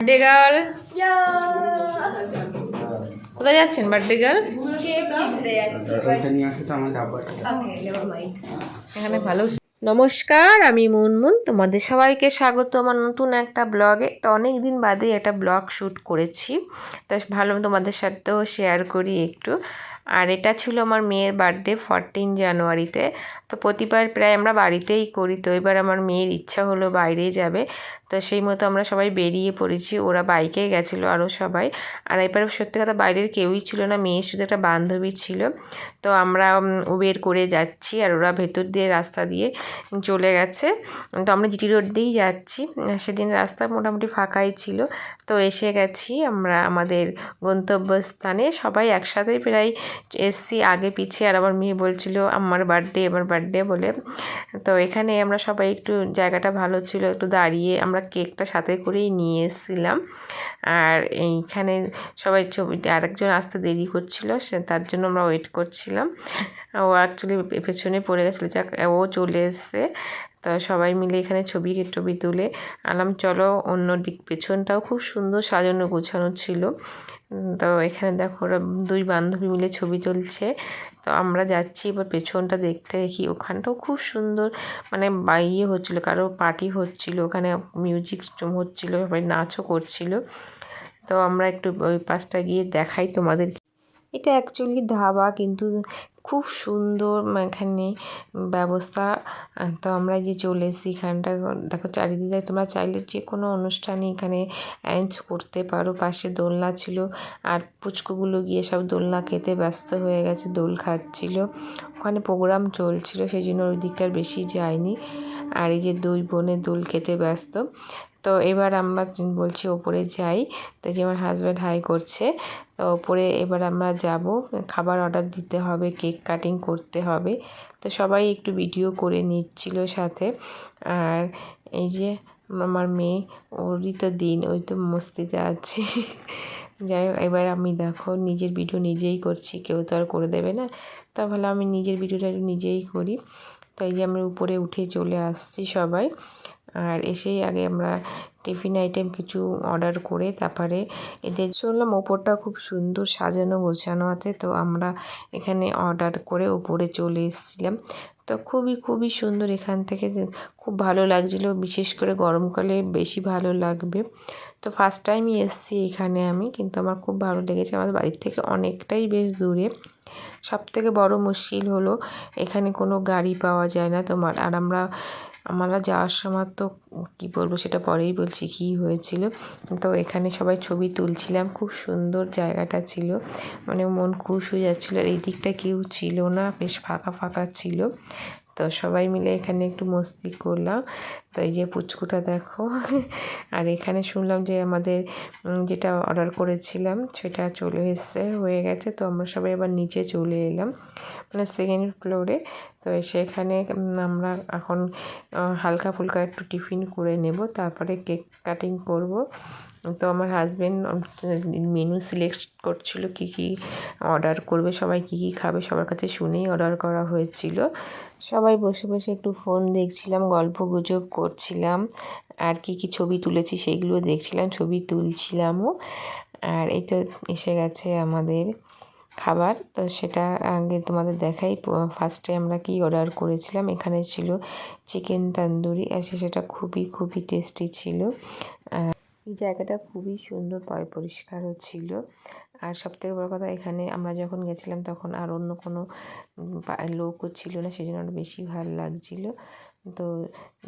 Birthday girl কোথায় যাচ্ছেন? Birthday girl এখানে ভালো। নমস্কার, আমি মুনমুন, তোমাদের সবাইকে স্বাগত আমার নতুন একটা ব্লগে। তো অনেক দিন বাদে একটা ব্লগ শ্যুট করেছি, তো ভালো তোমাদের সাথেও শেয়ার করি একটু। আর এটা ছিল আমার মেয়ের বার্থডে 14 জানুয়ারিতে। তো প্রতিবার প্রায় আমরা বাড়িতেই করি, তো এবার আমার মেয়ের ইচ্ছা হলো বাইরে যাবে, তো সেই মতো আমরা সবাই বেরিয়ে পড়েছি। ওরা বাইকেই গেছিলো আরও সবাই। আর এবার সত্যি কথা বাইরের কেউই ছিল না, মেয়ের শুধু একটা বান্ধবী ছিল। তো আমরা উবের করে যাচ্ছি, আর ওরা ভেতর দিয়ে রাস্তা দিয়ে চলে গেছে। তো আমরা জিটি রোড দিয়েই যাচ্ছি। সেদিন রাস্তা মোটামুটি ফাঁকাই ছিল। তো এসে গেছি আমরা আমাদের গন্তব্যস্থানে, সবাই একসাথে প্রায় এসছি আগে পিছিয়ে। আর আমার মেয়ে বলছিল আমার বার্থডে বলে। তো এখানে আমরা সবাই একটু জায়গাটা ভালো ছিল, একটু দাঁড়িয়ে আমরা কেকটা সাথে করেই নিয়ে এসেছিলাম। আর এইখানে সবাই ছবি, আরেকজন আসতে দেরি করছিল, তার জন্য আমরা ওয়েট করছিলাম। ও অ্যাকচুয়ালি পেছনে পড়ে গেছিলো, যাক ও চলে এসছে। তো সবাই মিলে এখানে ছবি তুলে আনলাম। চলো অন্য দিক, পেছনটাও খুব সুন্দর সাজানো গোছানো ছিল। তো এখানে দেখো ওরা দুই বান্ধবী মিলে ছবি তুলছে। তো আমরা যাচ্ছি এবার পেছনটা দেখতে, দেখি ওখানটাও খুব সুন্দর, মানে ইয়ে হচ্ছিলো, কারো পার্টি হচ্ছিলো ওখানে, মিউজিক হচ্ছিলো, সবাই নাচও করছিল। তো আমরা একটু ওই পাশটা গিয়ে দেখাই তোমাদের। এটা অ্যাকচুয়ালি ধাবা, কিন্তু খুব সুন্দর এখানে ব্যবস্থা। তো আমরা যে চলে এসেছি এখানটা দেখো, চারিদিকে তোমরা চাইলে যে কোনো অনুষ্ঠানই এখানে অ্যারেঞ্জ করতে পারো। পাশে দোলনা ছিল, আর পুচকুগুলো গিয়ে সব দোলনা খেতে ব্যস্ত হয়ে গেছে, দোল খাচ্ছিল। ওখানে প্রোগ্রাম চলছিল, সেই জন্য ওই দিকটার বেশি যায়নি। আর এই যে দুই বোনে দোল খেতে ব্যস্ত। তো এবার আমরা বলছি ওপরে যাই, তো যে আমার হাজব্যান্ড হাই করছে। তো ওপরে এবার আমরা যাব, খাবার অর্ডার দিতে হবে, কেক কাটিং করতে হবে। তো সবাই একটু ভিডিও করে নিচ্ছিল সাথে। আর এই যে আমার মেয়ে, ওরই তো দিন, ওই তো মস্তিতে আছে। যাই হোক, এবার আমি দেখো নিজের ভিডিও নিজেই করছি, কেউ তো আর করে দেবে না। তা ভালো আমি নিজের ভিডিওটা নিজেই করি। তো এই যে আমরা উপরে উঠে চলে আসছি সবাই। আর এসেই আগে আমরা টিফিন আইটেম কিছু অর্ডার করে তারপরে এদের শুনলাম ওপরটা খুব সুন্দর সাজানো গোছানো আছে। তো আমরা এখানে অর্ডার করে উপরে চলে এসেছিলাম। তো খুবই সুন্দর, এখান থেকে খুব ভালো লাগছিলো, বিশেষ করে গরমকালে বেশি ভালো লাগবে। তো ফার্স্ট টাইমই এসেছি এখানে আমি, কিন্তু আমার খুব ভালো লেগেছে। আমাদের বাড়ির থেকে অনেকটাই বেশ দূরে। সবথেকে বড় মুশকিল হলো এখানে কোনো গাড়ি পাওয়া যায় না তোমার। আর আমরা যাওয়ার সময় তো কী বলবো, সেটা পরেই বলছি কী হয়েছিল। তো এখানে সবাই ছবি তুলছিলাম, খুব সুন্দর জায়গাটা ছিল, মানে মন খুশ হয়ে যাচ্ছিলো। আর এই দিকটা কেউ ছিল না, বেশ ফাঁকা ছিল। তো সবাই মিলে এখানে একটু মস্তি করলাম। তো এই যে পুচকুটা দেখো। আর এখানে শুনলাম যে আমাদের যেটা অর্ডার করেছিলাম সেটা চলে এসছে, হয়ে গেছে। তো আমরা সবাই আবার নিচে চলে এলাম, মানে সেকেন্ড ফ্লোরে। তো সেখানে আমরা এখন হালকা ফুলকা একটু টিফিন করে নেব, তারপরে কেক কাটিং করব। তো আমার হাজব্যান্ড মেনু সিলেক্ট করছিল, কী অর্ডার করবে, সবাই কী খাবে সবার কাছে শুনেই অর্ডার করা হয়েছিল। সবাই বসে একটু ফোন দেখছিলাম, গল্প গুজব করছিলাম, আর কী ছবি তুলেছি সেগুলো দেখছিলাম, ছবি তুলছিলামও। আর এই তো এসে গেছে আমাদের খাবার। তো সেটা আগে তোমাদের দেখাই। ফার্স্টে আমরা কি অর্ডার করেছিলাম, এখানে ছিল চিকেন তন্দুরি, আর সেটা খুবই টেস্টি ছিল। এই জায়গাটা খুবই সুন্দর, পরিষ্কারও ছিল। আর সবথেকে বড় কথা, এখানে আমরা যখন গেছিলাম তখন আর অন্য কোনো লোকও ছিল না, সেই জন্য আরও বেশি ভালো লাগছিল। তো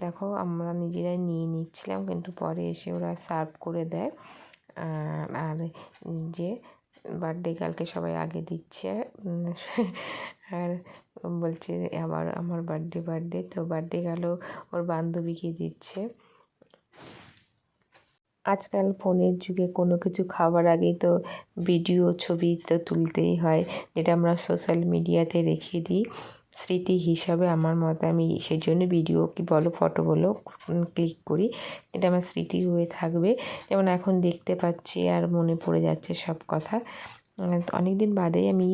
দেখো আমরা নিজেরাই নিয়ে নিচ্ছিলাম, কিন্তু পরে এসে ওরা সার্ভ করে দেয়। আর যে বার্থডে গার্লকে সবাই আগে দিচ্ছে। আর বলছে আমার বার্থডে। তো বার্থডে গার্লও ওর বান্ধবীকে দিচ্ছে। আজকাল ফোনের যুগে কোনো কিছু খাবার আগেই তো ভিডিও ছবি তো তুলতেই হয়, যেটা আমরা সোশ্যাল মিডিয়াতে রেখে দিই স্মৃতি হিসাবে। আমার মতে আমি সেই জন্য ভিডিও কি বলো, ফটো বলো ক্লিক করি, এটা আমার স্মৃতি হয়ে থাকবে। যেমন এখন দেখতে পাচ্ছি আর মনে পড়ে যাচ্ছে সব কথা। অনেক দিন বাদেই আমি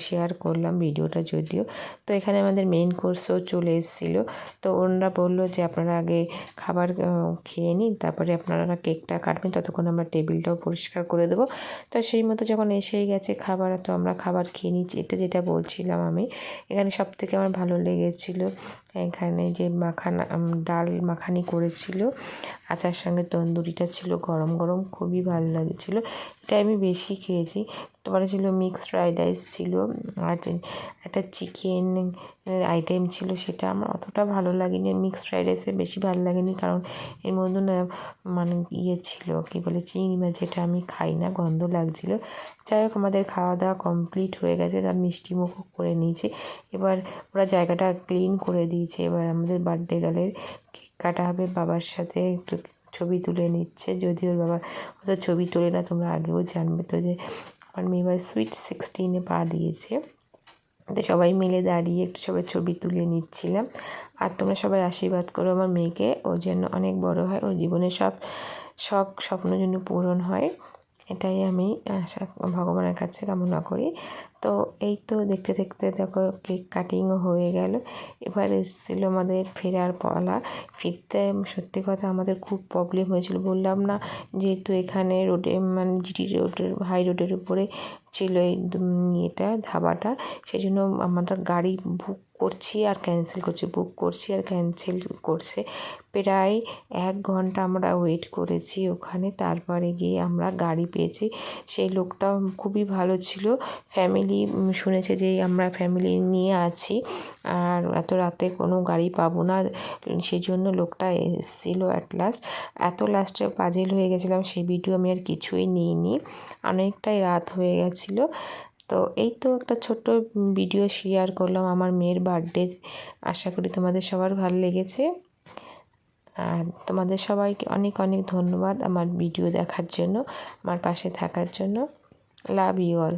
শেয়ার করলাম ভিডিওটা যদিও। তো এখানে আমাদের মেইন কোর্সও চলে এসেছিলো। তো ওনারা বললো যে আপনারা আগে খাবার খেয়ে নিন, তারপরে আপনারা কেকটা কাটবেন, ততক্ষণ আমরা টেবিলটাও পরিষ্কার করে দেবো। তো সেই মতো যখন এসেই গেছে খাবার, তো আমরা খাবার খেয়ে নিচ্ছি। এটা যেটা বলছিলাম আমি, এখানে সবথেকে আমার ভালো লেগেছিলো এখানে যে ডাল মাখানি করেছিল, আচার সঙ্গে তন্দুরিটা ছিল গরম গরম, খুবই ভালো লাগছিলো। এটা আমি বেশি খেয়েছি। তারপরে ছিল মিক্সড ফ্রাইড রাইস ছিল, আর একটা চিকেন আইটেম ছিল, সেটা আমার অতটা ভালো লাগেনি। মিক্সড ফ্রাইড রাইসে বেশি ভালো লাগেনি, কারণ এর মধ্যে না মানে ছিল কী বলে চিংড়ি মাছ, যেটা আমি খাই না, গন্ধ লাগছিলো। যাই হোক, আমাদের খাওয়া দাওয়া কমপ্লিট হয়ে গেছে, তার মিষ্টি মুখও করে নিয়েছি। এবার ওরা জায়গাটা ক্লিন করে দিয়েছে। এবার আমাদের বার্থডে গার্লের কেক কাটা হবে। বাবার সাথে একটু ছবি তুলে নিচ্ছে, যদিও ওর বাবা অত ছবি তোলে না, তোমরা আগেও জানবে তো যে আমার মেয়ে এবার সুইট 16-এ পা দিয়েছে। তো সবাই মিলে দাঁড়িয়ে একটু সবাই ছবি তুলে নিচ্ছিলাম। আর তোমরা সবাই আশীর্বাদ করো আমার মেয়েকে, ও যেন অনেক বড় হয়, ওর জীবনে সব শখ স্বপ্ন যেন পূরণ হয়, এটাই আমি ভগবানের কাছে কামনা করি। তো এই তো দেখতে দেখতে দেখো কেক কাটিংও হয়ে গেল। এবার এসেছিলো আমাদের ফেরার পালা। ফিরতে সত্যি কথা আমাদের খুব প্রবলেম হয়েছিল, বললাম না, যেহেতু এখানে রোডে মানে জিটি রোডের হাই রোডের উপরে ছিল এই এটা ধাবাটা, সেই জন্য আমরা গাড়ি বুক করছি আর ক্যান্সেল করছি, বুক করছি আর ক্যান্সেল করছে। প্রায় 1 ঘন্টা আমরা ওয়েট করেছি ওখানে, তারপরে গিয়ে আমরা গাড়ি পেয়েছি। সেই লোকটা খুবই ভালো ছিল, ফ্যামিলি শুনেছে যে আমরা ফ্যামিলি নিয়ে আছি আর এত রাতে কোনো গাড়ি পাবো না, সেই জন্য লোকটা এসেছিলো অ্যাট লাস্ট। এত লাস্টে পাজেল হয়ে গেছিলাম, সেই ভিডিও আমি আর কিছুই নিইনি, অনেকটাই রাত হয়ে গেছিলো। তো এই তো একটা ছোট্ট ভিডিও শেয়ার করলাম আমার মেয়ের বার্থডে। আশা করি তোমাদের সবার ভালো লেগেছে। আর তোমাদের সবাইকে অনেক অনেক ধন্যবাদ আমার ভিডিও দেখার জন্য, আমার পাশে থাকার জন্য। Love you all.